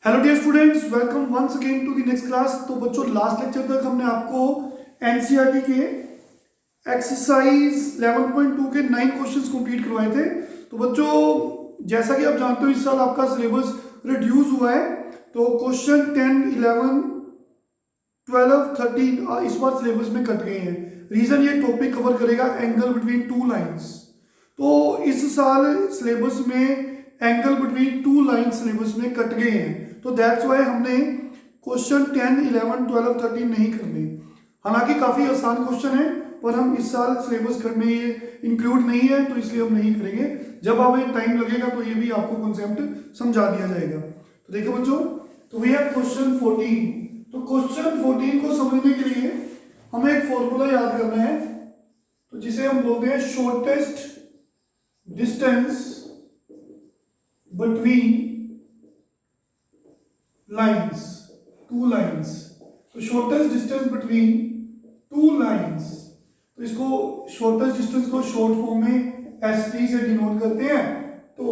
Hello dear students, welcome once again to the next class. तो बच्चों, last lecture तक हमने आपको एनसीईआरटी के एक्सरसाइज 11.2 के 9 क्वेश्चंस कंप्लीट करवाए थे। तो बच्चों, जैसा कि आप जानते हो, इस साल आपका सिलेबस रिड्यूस हुआ है। तो क्वेश्चन 10, 11, 12, 13 इस बार सिलेबस में कट गए हैं। रीजन, ये टॉपिक कवर करेगा एंगल बिटवीन टू लाइंस। तो इस साल सिलेबस में angle between two line syllabus में कट गए हैं। तो दैट्स वाई हमने क्वेश्चन 10, 11, 12, 13 नहीं करने। हालांकि काफ़ी आसान क्वेश्चन है, पर हम इस साल सिलेबस में ये इंक्लूड नहीं है, तो इसलिए हम नहीं करेंगे। जब हमें टाइम लगेगा तो ये भी आपको कॉन्सेप्ट समझा दिया जाएगा। तो देखो बच्चों, तो वी हैव क्वेश्चन 14। तो क्वेश्चन 14 को समझने के लिए हमें एक फॉर्मूला याद करना है, तो जिसे हम बोलते हैं shortest distance between lines, two lines. तो shortest distance between two lines, तो इसको शॉर्टेस्ट डिस्टेंस को शॉर्ट फॉर्म में एसडी से डिनोट करते हैं। तो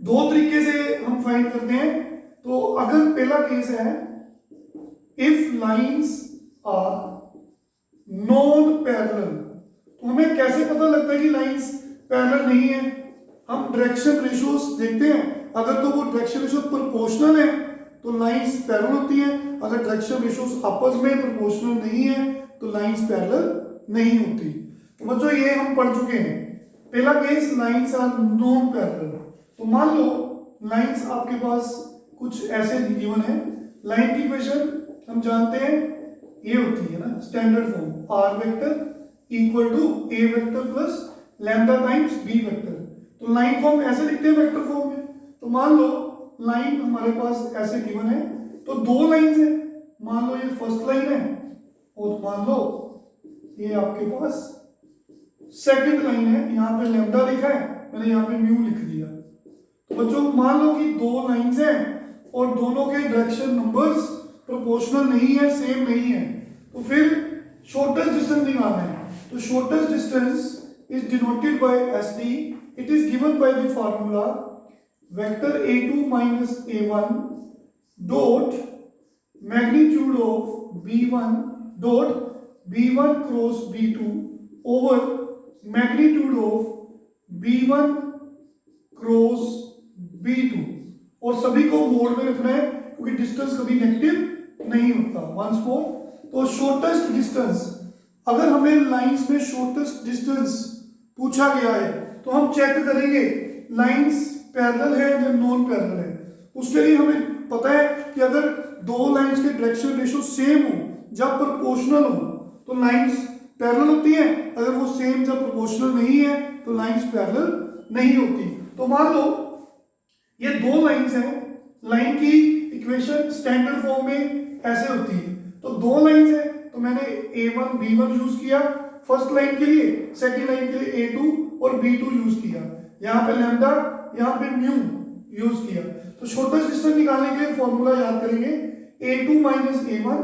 दो तरीके से हम फाइंड करते हैं। तो अगर पहला केस है, if lines are non parallel, तो हमें कैसे पता लगता है कि लाइंस पैरेलल नहीं है? हम डायरेक्शन रेशियोज देखते हैं। अगर तो वो डायरेक्शन रेशियो प्रोपोर्शनल है तो लाइंस पैरेलल होती हैं। अगर डायरेक्शन रेशियोज आपस में प्रोपोर्शनल नहीं है तो लाइंस पैरेलल नहीं होती। तो बच्चों, ये हम पढ़ चुके हैं। पहला case, lines are non parallel. तो मान लो लाइंस आपके पास कुछ ऐसे गिवन है। लाइन की इक्वेशन हम जानते हैं, ये होती है ना standard form, R vector equal to A vector plus lambda times B vector. तो लाइन को हम ऐसे लिखते हैं वेक्टर फॉर्म में। तो मान लो लाइन हमारे पास ऐसे गिवन है, तो दो लाइंस है। मान लो ये फर्स्ट लाइन है और मान लो ये आपके पास सेकंड लाइन है। यहां पे लैम्डा लिखा है, मैंने यहां पे म्यू लिख दिया। तो बच्चों, मान लो कि दो लाइंस हैं और दोनों के डायरेक्शन नंबर्स प्रोपोर्शनल नहीं है, सेम नहीं है। तो फिर शॉर्टेस्ट डिस्टेंस निकालना है। तो shortest distance is denoted by SD. It is given by the formula vector A2 minus A1 dot magnitude of B1 dot B1 cross B2 over magnitude of B1 cross B2। और सभी को mode में रखना है क्योंकि distance कभी negative नहीं होता। वंस मोर, तो शॉर्टेस्ट डिस्टेंस, अगर हमें लाइंस में शॉर्टेस्ट डिस्टेंस पूछा गया है तो हम चेक करेंगे लाइंस पैरेलल है या नॉन पैरेलल है। उसके लिए हमें पता है कि अगर दो लाइंस के डायरेक्शन रेशियो सेम हो, जब प्रोपोर्शनल हो तो लाइंस पैरेलल होती है। अगर वो सेम जब प्रोपोर्शनल नहीं है तो लाइंस पैरेलल नहीं होती। तो मान लो ये दो लाइंस हैं। लाइन की इक्वेशन स्टैंडर्ड फॉर्म में ऐसे होती है। तो दो लाइंस है तो मैंने A1 B1 यूज किया फर्स्ट लाइन के लिए, सेकंड लाइन के लिए A2 और B2 यूज किया। यहाँ पे लैम्डा, यहाँ पे म्यू यूज किया। तो शॉर्टेस्ट डिस्टेंस निकालने के लिए फॉर्मूला याद करेंगे, A2 minus A1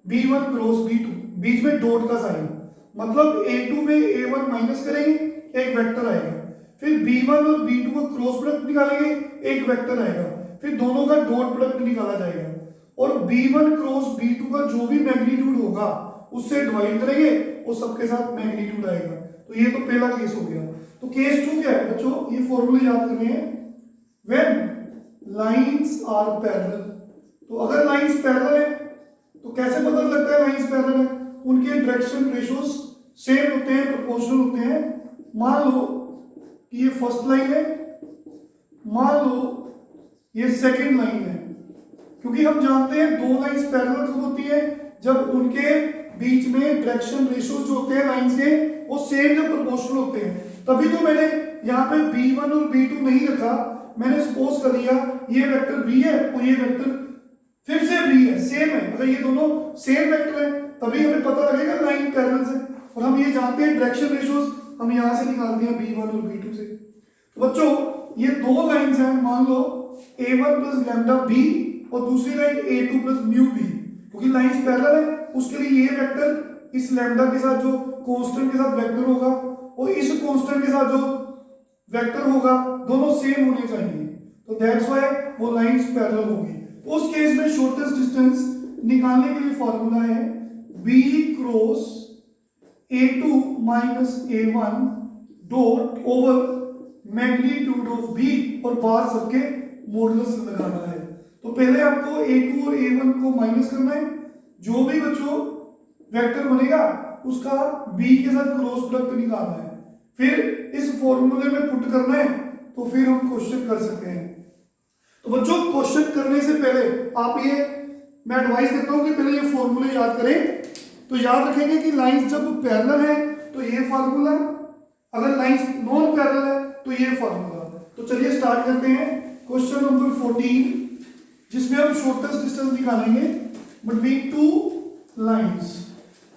B1 cross B2, बीच में डॉट का साइन, मतलब A2 में A1 माइनस करेंगे, एक वेक्टर आएगा। फिर B1 और B2 का क्रॉस प्रोडक्ट निकालेंगे, एक वेक्टर आएगा। फिर दोनों का डॉट प्रोडक्ट निकाला जाएगा और B1 क्रॉस B2 का जो भी मैग्नीट्यूड होगा उससे डिवाइड करेंगे और सबके साथ मैग्नीट्यूड आएगा। तो ये तो पहला केस हो गया। तो केस 2 क्या है बच्चों? ये फॉर्मूले याद करने हैं। व्हेन लाइंस आर पैरेलल, तो अगर लाइंस पैरेलल है तो कैसे पता लगता है लाइंस पैरेलल है? उनके डायरेक्शन रेशियोज सेम होते हैं, प्रोपोर्शनल होते हैं। मान लो कि ये फर्स्ट लाइन है, मान लो ये सेकंड लाइन है। क्योंकि हम जानते हैं दो लाइंस पैरेलल कब होती है? जब उनके बीच में डायरेक्शन रेशियोज जो होते हैं लाइंस के, वो सेम जब प्रोपोर्शनल होते हैं। तभी तो मैंने यहाँ पे B1 और B2 नहीं रखा। मैंने सपोज कर लिया ये वेक्टर B है और ये वेक्टर फिर से B है, सेम है। अगर ये दोनों सेम वेक्टर है तभी हमें पता लगेगा लाइन पैरेलल से। और हम ये जानते हैं डायरेक्शन रेशियोज हम यहाँ से निकालते हैं B1 और B2 से। तो बच्चों, ये दो लाइंस हैं। मान लो A1 प्लस लैम्डा B और दूसरी line A2 plus mu B। क्योंकि लाइंस पैरेलल है, उसके लिए ये वेक्टर इस लैम्डा के साथ जो कांस्टेंट के साथ वेक्टर होगा और इस कांस्टेंट के साथ जो वेक्टर होगा दोनों सेम होने चाहिए। तो दैट्स व्हाई वो लाइंस पैरेलल होंगी। तो उस केस में शॉर्टेस्ट डिस्टेंस निकालने के लिए फॉर्मूला है b cross a2 minus a1 dot over magnitude of b, और बाहर सबके मॉडुलस लगाना है। तो पहले आपको a2 और a1 को माइनस करना है, जो भी बच्चों वेक्टर बनेगा उसका b के साथ क्रॉस प्रोडक्ट निकालना है, फिर इस फॉर्मूले में पुट करना है, तो फिर हम क्वेश्चन कर सकते हैं। तो बच्चों क्वेश्चन करने से पहले आप ये मैं एडवाइस देता हूं कि पहले ये फॉर्मूले याद करें। तो याद रखेंगे कि लाइंस जब पैरेलल है तो ये फार्मूला, अगर लाइंस नॉन पैरेलल है तो ये फार्मूला। तो चलिए स्टार्ट करते हैं क्वेश्चन नंबर 14, जिसमें हम शॉर्टेस्ट डिस्टेंस निकालेंगे बिटवीन टू लाइंस।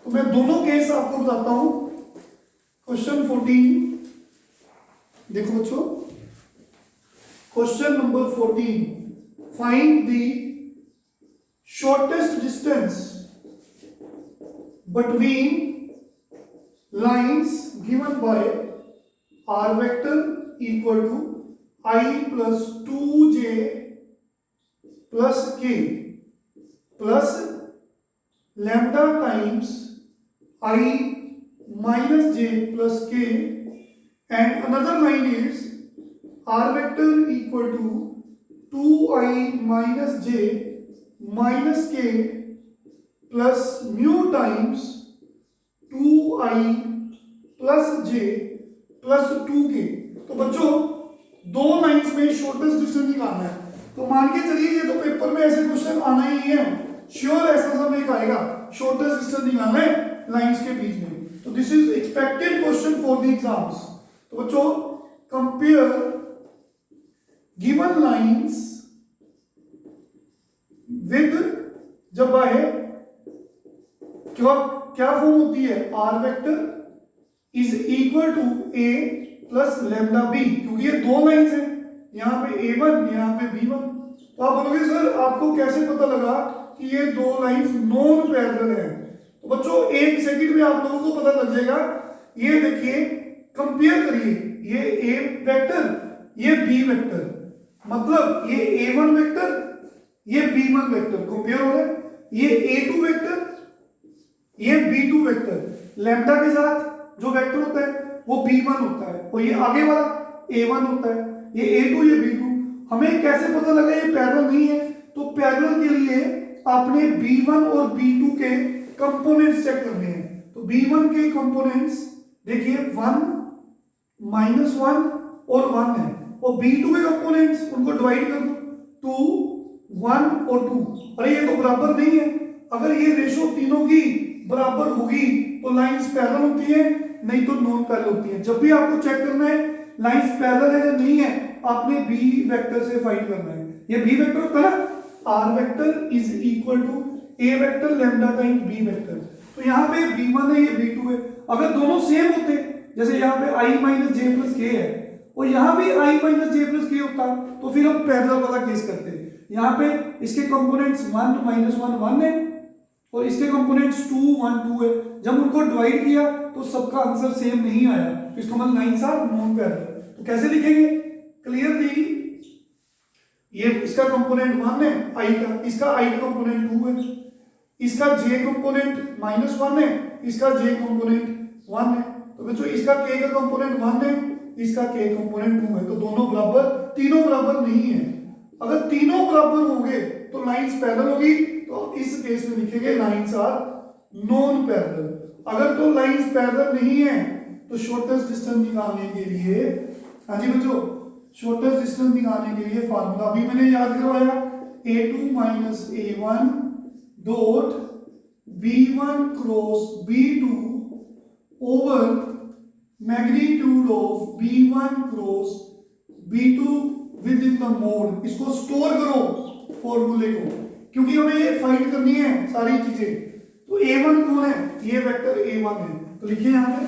तो मैं दोनों केस आपको बताता हूं। क्वेश्चन 14 देखो बच्चों, question number 14, find the shortest distance between lines given by r vector equal to I plus 2j plus k plus lambda times I minus j plus k, and another line is r vector equal to 2I minus j minus k plus mu times 2i plus j plus 2k। तो बच्चों दो lines में shortest distance निकालना है। तो मान के चलिए ये तो पेपर में ऐसे क्वेश्चन आना ही है, श्योर ऐसा सब एक आएगा, शॉर्टेस्ट डिस्टेंस निकालना है लाइंस के बीच में। तो this is expected question for the exams. तो बच्चों कंपेयर गिवन लाइंस विद, जब आए क्या फॉर्म होती है, R vector is equal to A plus lambda B, क्योंकि ये दो लाइंस हैं, यहाँ पे a1 यहाँ पे b1। तो आप बोलोगे सर आपको कैसे पता लगा कि ये दो लाइंस नॉन पैरेलल हैं? तो बच्चों एक सेकंड में आप लोगों को पता लग जाएगा। ये देखिए कंपेयर करिए, ये a वेक्टर ये b वेक्टर, मतलब ये a1 वेक्टर ये b1 वेक्टर कंपेयर हो रहा है, ये a2 वेक्टर ये b2 वेक्टर, लैम्डा के साथ जो वेक्टर होता है वो b1 होता है, और ये आगे वाला a1 होता है, ये a2 ये b2। हमें कैसे पता लगा ये पैरेलल नहीं है? तो पैरेलल के लिए आपने b1 और b2 के कंपोनेंट्स चेक करने हैं। तो b1 के कंपोनेंट्स देखिए 1 -1 और 1 है, और b2 के कंपोनेंट्स उनको डिवाइड कर दो 2 1 और 2। अरे ये तो बराबर नहीं है। अगर ये रेशो तीनों की बराबर होगी तो लाइंस पैरेलल होती है, नहीं तो नॉन पैरेलल होती है। जब भी आपको चेक करना है लाइंस पैरेलल है या नहीं है, आपने बी वेक्टर से फाइंड करना है। ये बी वेक्टर होता है ना, R vector is equal to A vector lambda times B vector. तो यहाँ पे b1 है ये b2 है, अगर दोनों सेम होते, जैसे यहाँ पे i माइनस जे प्लस के है और यहाँ भी i माइनस जे प्लस के होता, तो फिर हम पैरेलल वाला केस करते। यहाँ पे इसके कंपोनेंट्स 1 -1 1 है और इसके कंपोनेंट्स 2 1 2 है। जब उनको डिवाइड किया तो सबका आंसर सेम नहीं आया, तो इसका मतलब लाइंस आर नॉन पैरेलल। तो कैसे लिखेंगे? क्लियरली ये इसका कंपोनेंट 1 है i का, इसका i का कंपोनेंट 2 है, इसका j कंपोनेंट -1 है, इसका j कंपोनेंट 1 है। तो बच्चों इसका k का कंपोनेंट 1 है, इसका k कंपोनेंट 2 है, तो दोनों बराबर, तीनों बराबर नहीं है। अगर तीनों बराबर होंगे तो लाइंस पैरेलल होगी, तो इस केस में लिखेंगे लाइंस आर नॉन पैरेलल। अगर तो लाइंस पैरेलल नहीं है तो शॉर्टेस्ट डिस्टेंस निकालने के लिए, हाँ जी बच्चों, शॉर्टेस्ट डिस्टेंस निकालने के लिए फार्मूला अभी मैंने याद करवाया, a2 minus a1 dot b1 cross b2 over magnitude of b1 cross b2 with in the mode. इसको स्टोर करो फॉर्मूले को, क्योंकि हमें ये फाइंड करनी है सारी चीजें। तो a1 कौन है? ये वेक्टर a1 है, तो लिखिए यहाँ पे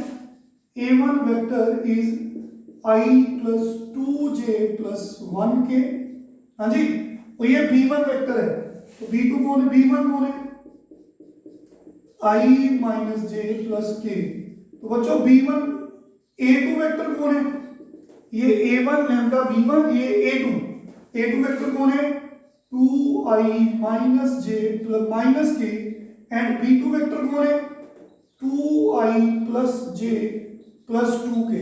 a1 vector is i plus 2j plus 1k, हाँ जी, और ये b1 वेक्टर है। तो b2 कौन है? b1 कौन है? i minus j plus k। तो बच्चों b1 a2 वेक्टर कौन है? ये a1 लैम्डा b1, ये a2, A2 वेक्टर कौन है 2i माइनस जे प्लस माइनस के एंड B2 वेक्टर कौन है 2i प्लस जे प्लस 2k।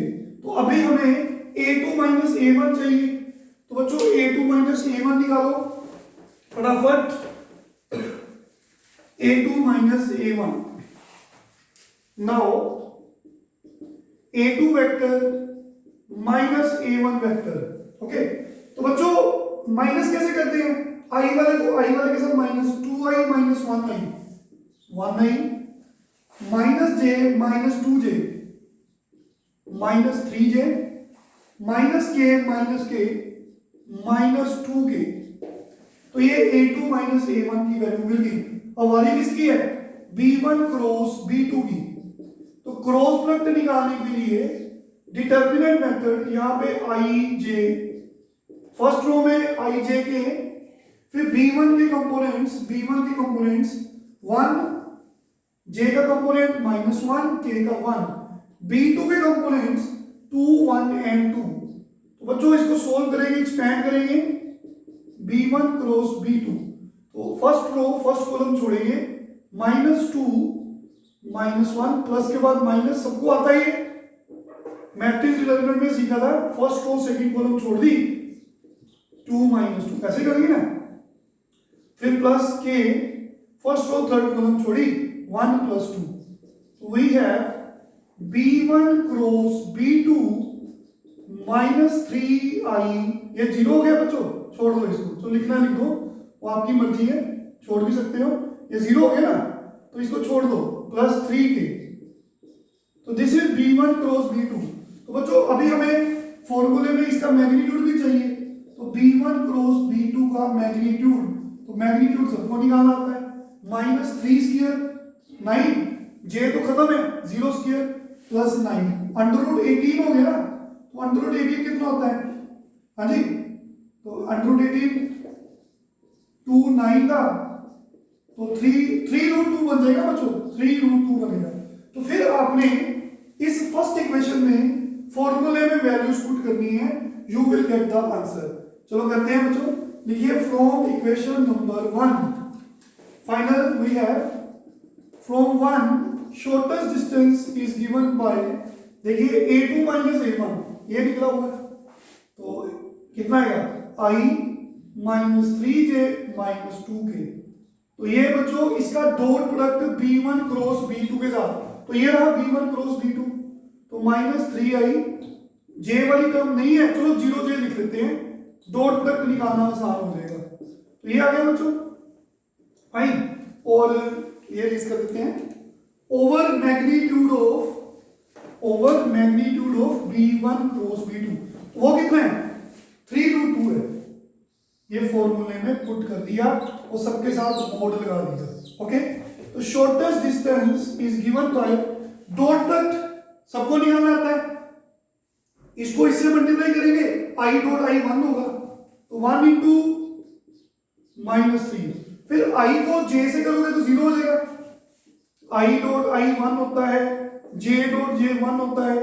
तो अभी हमें A2 माइनस A1 चाहिए, तो बच्चों A2 माइनस A1 निकालो फटाफट। A2 minus A1, now A2 vector minus A1 vector. Okay, तो बच्चों माइनस कैसे करते हैं, i वाले को i वाले के साथ minus 2i minus 1i minus j minus 2j minus 3j minus k minus 2k। तो ये A2 माइनस A1 की वैल्यू मिल गई। अब वाली किसकी है B1 क्रॉस B2 की। तो क्रॉस प्रोडक्ट निकालने के लिए डिटर्मिनेंट मेथड, यहां पे i j फर्स्ट रो में i j के, फिर B1 के कंपोनेंट्स 1 j का कंपोनेंट माइनस 1 k का 1, B2 के कंपोनेंट्स 2 1 एंड 2। तो बच्चों इसको सोल्व करेंगे, एक्सपैंड करेंगे B1 क्रॉस B2। तो फर्स्ट रो फर्स्ट कॉलम छोड़ेंगे माइनस 2 माइनस 1 प्लस के बाद माइनस, सबको आता ही है, मैट्रिक्स डिटरमिनेंट में सीखा था, फर्स्ट रो सेकंड कॉलम छोड़ दी 2 माइनस 2 ऐसे करेंगे ना, फिर प्लस के फर्स्ट रो थर्ड कॉलम छोड़ी 1 प्लस 2। तो we have B1 cross B2 minus 3i, ये जीरो हो गया बच्चों, छोड़ दो इसको, तो लिखना लिख दो, वो आपकी मर्जी है, छोड़ भी सकते हो, ये जीरो हो गया ना, तो इसको छोड़ दो प्लस 3k। तो this is B1 cross B2। तो बच्चों अभी हमें फॉर्मूले में इसका मैग्नीट्यूड भी चाहिए, तो B1 क्रॉस B2 का मैग्नीट्यूड, तो मैग्नीट्यूड सबको निकालना आता है, माइनस 3 स्क्वायर 9, j तो खत्म है 0 स्क्वायर प्लस 9 अंडर रूट 18 हो गया ना। तो अंडर रूट 18 कितना होता है, हाँ जी, तो अंडर रूट 18 2 9 का, तो 3 रूट 2 बन जाएगा बच्चों, 3 रूट 2 बनेगा। तो फिर आपने इस फर्स्ट इक्वेशन में फॉर्मूले में वैल्यूज पुट करनी है, you will get the answer. चलो करते हैं बच्चों, लिखिए from equation number 1 final we have from 1 shortest distance is given by, देखिए A2 माइनस A1 ये निकला हुआ है, तो कितना आएगा i minus 3j minus 2k। तो ये बच्चों इसका dot product B1 cross B2 के साथ, तो ये रहा B1 क्रॉस B2, तो माइनस 3i, j वाली टर्म नहीं है, चलो 0j लिख लेते हैं, डॉट प्रोडक्ट निकालना आसान हो जाएगा। तो ये आ गया बच्चों फाइन, और ये लिस्ट कर देते हैं over magnitude of B1 cross B2, तो वो कितना है 3 रूट 2 है, ये फॉर्मूले में पुट कर दिया और सबके साथ मोड लगा दिया। ओके, तो shortest distance is given bye dot product सबको निकालना आता है, इसको इससे मल्टीप्लाई करेंगे i डॉट i 1 होगा, तो 1 इंटू माइनस 3, फिर i को j से करोगे तो 0 हो जाएगा, i डॉट i 1 होता है, j डॉट j 1 होता है,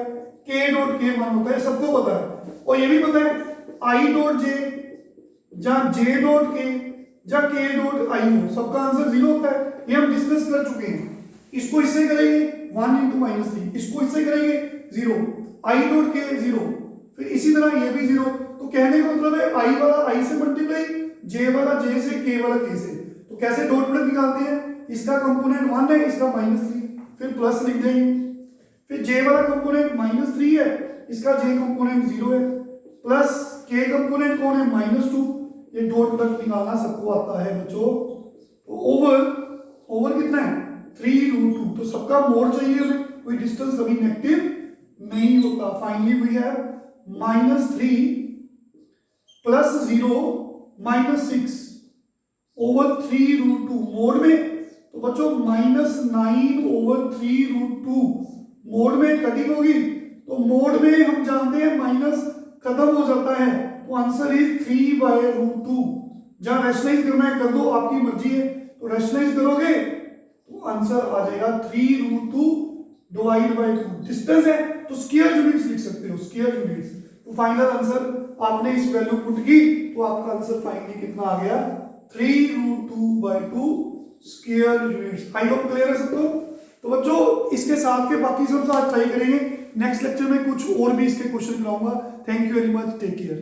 k डॉट k 1 होता है, सबको पता है। और ये भी पता है i डॉट j जहां j डॉट k जहां k डॉट i हो, सबका आंसर 0 होता है, ये हम डिस्कस कर चुके हैं। इसको इससे करेंगे 1 इंटू माइनस 3, इसको इससे करेंगे 0, i डॉट k 0, फिर इसी तरह ये भी 0। तो कहने का मतलब है i वाला i से मल्टीप्लाई, j वाला j से, k वाला k से। तो कैसे डॉट प्रोडक्ट निकालते हैं, इसका कंपोनेंट 1 है, इसका माइनस 3, फिर प्लस लिख देंगे, फिर j वाला कंपोनेंट माइनस 3 है, इसका j कंपोनेंट 0 है, प्लस k कंपोनेंट कौन है माइनस 2, ये डॉट प्रोडक्ट निकालना सबको आता है बच्चों। तो ओवर कितना है 3 रूट 2, तो सबका मोड चाहिए हमें, कोई डिस्टेंस कभी नेगेटिव नहीं होता। Finally we have minus 3 plus 0 minus 6 over 3 root 2 mod में, तो बच्चों माइनस 9 ओवर 3 रूट 2 मोड में कटिंग होगी, तो मोड में हम जानते हैं माइनस खत्म हो जाता है, तो आंसर इज 3 बाय रूट 2। जहां रैशनलाइज करना है कर दो, आपकी मर्जी है, तो रैशनलाइज करोगे तो आंसर आ जाएगा 3 रूट 2 डिवाइड बाय 2, डिस्टेंस है तो स्क्वायर यूनिट्स लिख सकते हो, स्क्वायर यूनिट्स। तो फाइनल आंसर आपने इस वैल्यू पुट की तो आपका आंसर फाइनली कितना आ गया 3√2/2 square units. I hope clear है सबको। तो बच्चों इसके साथ के बाकी सब आज ट्राई करेंगे। नेक्स्ट लेक्चर में कुछ और भी इसके क्वेश्चन कराऊंगा। Thank you very much, take care.